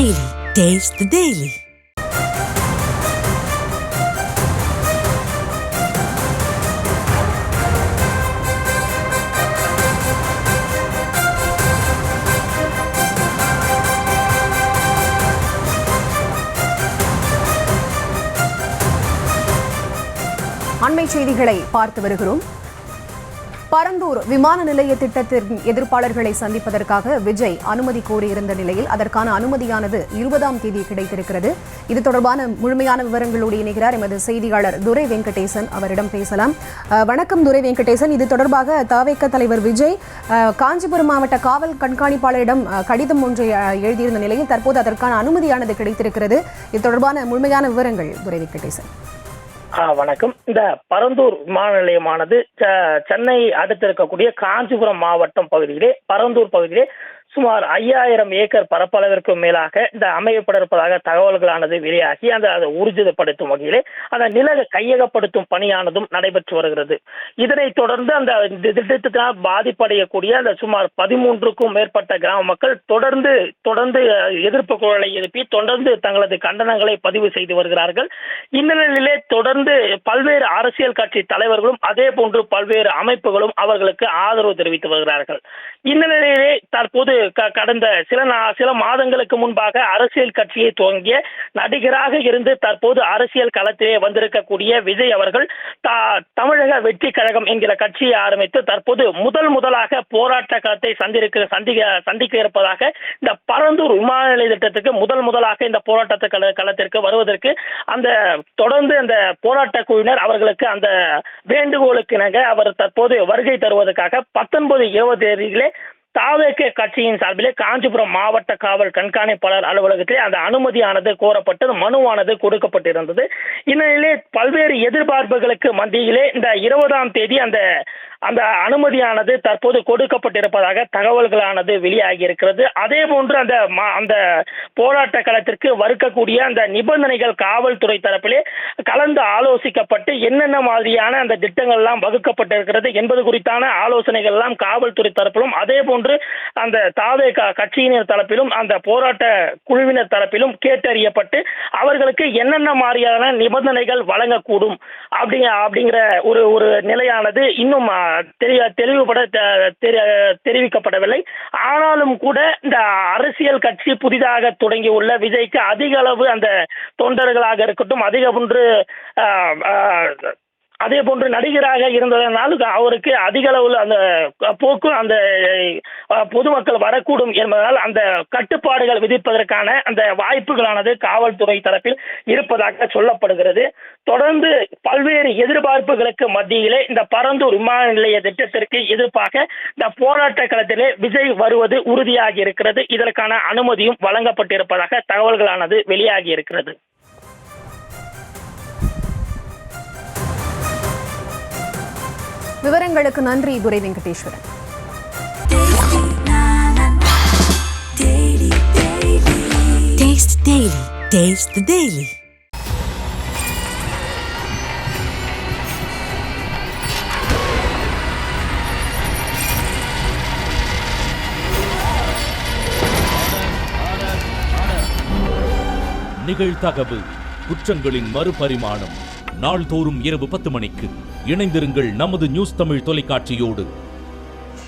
Daily. Taste the Daily. அண்மை செய்திகளை பார்த்து வருகிறோம். பரந்தூர் விமான நிலைய திட்டத்தின் எதிர்ப்பாளர்களை சந்திப்பதற்காக விஜய் அனுமதி கோரியிருந்த நிலையில் அதற்கான அனுமதியானது 20ஆம் தேதி கிடைத்திருக்கிறது. இது தொடர்பான முழுமையான விவரங்களோடு இணைகிறார் எமது செய்தியாளர் துரை வெங்கடேசன். அவரிடம் பேசலாம். வணக்கம் துரை வெங்கடேசன். இது தொடர்பாக தவேக தலைவர் விஜய் காஞ்சிபுரம் மாவட்ட காவல் கண்காணிப்பாளரிடம் கடிதம் ஒன்றை எழுதியிருந்த நிலையில் தற்போது அதற்கான அனுமதியானது கிடைத்திருக்கிறது. இது தொடர்பான முழுமையான விவரங்கள் துரை வெங்கடேசன். வணக்கம். இந்த பரந்தூர் விமான நிலையமானது சென்னை அடுத்து இருக்கக்கூடிய காஞ்சிபுரம் மாவட்டம் பகுதியிலே பரந்தூர் பகுதியிலே சுமார் 5000 ஏக்கர் பரப்பளவிற்கு மேலாக இந்த அமையப்பட இருப்பதாக தகவல்களானது வெளியாகி அதை ஊர்ஜிதப்படுத்தும் வகையிலே அந்த நில கையகப்படுத்தும் பணியானதும் நடைபெற்று வருகிறது. இதனைத் தொடர்ந்து அந்த திட்டத்தினால் பாதிப்படையக்கூடிய அந்த சுமார் 13க்கும் மேற்பட்ட கிராம மக்கள் தொடர்ந்து எதிர்ப்பு குரலை எழுப்பி தொடர்ந்து தங்களது கண்டனங்களை பதிவு செய்து வருகிறார்கள். இந்த நிலையிலே தொடர்ந்து பல்வேறு அரசியல் கட்சி தலைவர்களும் அதே போன்று பல்வேறு அமைப்புகளும் அவர்களுக்கு ஆதரவு தெரிவித்து வருகிறார்கள். இந்த நிலையிலே தற்போது கடந்த சில மாதங்களுக்கு முன்பாக அரசியல் கட்சியை துவங்கிய நடிகராக இருந்து தற்போது அரசியல் களத்திலே வந்திருக்கக்கூடிய விஜய் அவர்கள் தமிழக வெற்றி கழகம் என்கிற கட்சியை ஆரம்பித்து தற்போது முதலாக போராட்ட களத்தை சந்திக்க இருப்பதாக இந்த பரந்தூர் விமான நிலைய திட்டத்துக்கு முதலாக இந்த போராட்ட களத்திற்கு வருவதற்கு தொடர்ந்து அந்த போராட்ட குழுவினர் அவர்களுக்கு அந்த வேண்டுகோளுக்கு இணங்க அவர் தற்போது வருகை தருவதற்காக 19-20 தேதிகளே தவேக கட்சியின் சார்பிலே காஞ்சிபுரம் மாவட்ட காவல் கண்காணிப்பாளர் அலுவலகத்திலே அந்த அனுமதியானது கோரப்பட்டு மனுவானது கொடுக்கப்பட்டிருந்தது. இந்நிலையிலே பல்வேறு எதிர்பார்ப்புகளுக்கு மத்தியிலே இந்த 20ஆம் தேதி அந்த அனுமதியானது தற்போது கொடுக்கப்பட்டிருப்பதாக தகவல்களானது வெளியாகி இருக்கிறது. அதே போன்று அந்த போராட்ட களத்திற்கு வறுக்கக்கூடிய அந்த நிபந்தனைகள் காவல்துறை தரப்பிலே கலந்து ஆலோசிக்கப்பட்டு என்னென்ன மாதிரியான அந்த திட்டங்கள் எல்லாம் வகுக்கப்பட்டிருக்கிறது என்பது குறித்தான ஆலோசனைகள் எல்லாம் காவல்துறை தரப்பிலும் அதே போன்று அந்த தவேக கட்சியினர் தரப்பிலும் அந்த போராட்ட குழுவினர் தரப்பிலும் கேட்டறியப்பட்டு அவர்களுக்கு என்னென்ன மாதிரியான நிபந்தனைகள் வழங்கக்கூடும் அப்படிங்கிற ஒரு நிலையானது இன்னும் தெரிவிக்கப்படவில்லை. ஆனாலும் கூட இந்த அரசியல் கட்சி புதிதாக தொடங்கியுள்ள விஜய்க்கு அதிக அளவு அந்த தொண்டர்களாக இருக்கட்டும் அதே போன்று நடிகராக இருந்ததனால் அவருக்கு அதிக அளவில் அந்த போக்கு அந்த பொதுமக்கள் வரக்கூடும் என்பதால் அந்த கட்டுப்பாடுகள் விதிப்பதற்கான அந்த வாய்ப்புகளானது காவல்துறை தரப்பில் இருப்பதாக சொல்லப்படுகிறது. தொடர்ந்து பல்வேறு எதிர்பார்ப்புகளுக்கு மத்தியிலே இந்த பரந்தூர் விமான நிலைய திட்டத்திற்கு எதிர்ப்பாக இந்த போராட்ட களத்திலே விஜய் வருவது உறுதியாகி இருக்கிறது. இதற்கான அனுமதியும் வழங்கப்பட்டிருப்பதாக தகவல்களானது வெளியாகி இருக்கிறது. விவரங்களுக்கு நன்றி துரை Venkateswaran. Taste Daily. Taste the Daily. நிகழ்தகவு குற்றங்களின் மறுபரிமாணம் நாள்தோறும் இரவு 10 மணிக்கு இணைந்திருங்கள் நமது நியூஸ் தமிழ் தொலைக்காட்சியோடு.